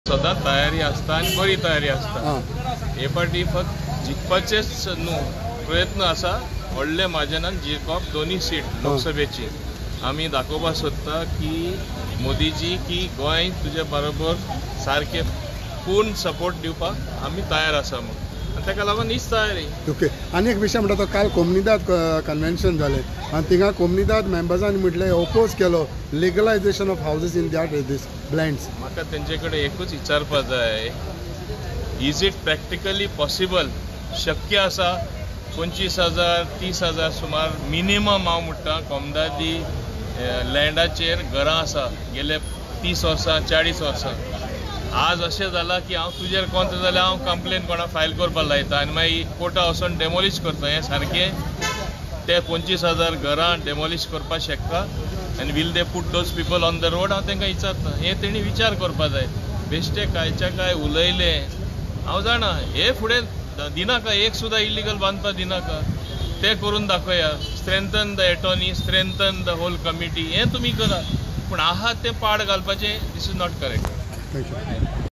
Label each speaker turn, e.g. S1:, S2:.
S1: सदां तयारी आसता आनी बरी तयारी आसता। हे फावटी फक्त जिखपाचेच न्हू प्रयत्न आसा, व्हडले मार्जिनान जिखप दोन्ही सीट लोकसभेची। आमी दाखोवपाक सोदता की मोदीजी की गोंय तुजे बरोबर सारके पूर्ण सपोर्ट दिवपाक आमी तयार आसा म्हणून, आनी ताका लागून हीच तयारी।
S2: ओके, आनी एक विशय म्हणटा तो काल कोमनीदाद कन्वेन्शन जालें आनी थिंगा कोमनीदाद मेंबर्सांनी म्हटलें ओपोज केलो legalisation of houses in that these ब्लँड्स।
S1: म्हाका तेंचे कडेन एकूच विचारपाक जाय, इज इट प्रॅक्टिकली पॉसिबल, शक्य आसा 25,000 30,000 सुमार मिनिमम हांव म्हणटा कोमदादी लँडाचेर घरां आसा गेले 30 वर्सां 40 वर्सां। आज अशें जालां की हांव तुजेर कोंत जाल्यार हांव कंप्लेन कोणा फायल करपाक लायता आनी मागीर कोर्टा वचून डेमोलिश करता। हें सारकें? ते 25,000 घरां डेमोलिश करपाक शकता आनी will they put those people on the road? हांव तांकां विचारता, हें तेणी विचार करपाक जाय। बेश्टे कांयच्या काय उलयले हांव जाणा, हे फुडें दिनाका एक सुद्दां इलिगल बांदपाक दिनाका, ते करून दाखया। Strengthen the attorney, strengthen the whole committee, हें तुमी करात, पूण आहात तें पाड घालपाचें, this is not correct.
S2: Thank you.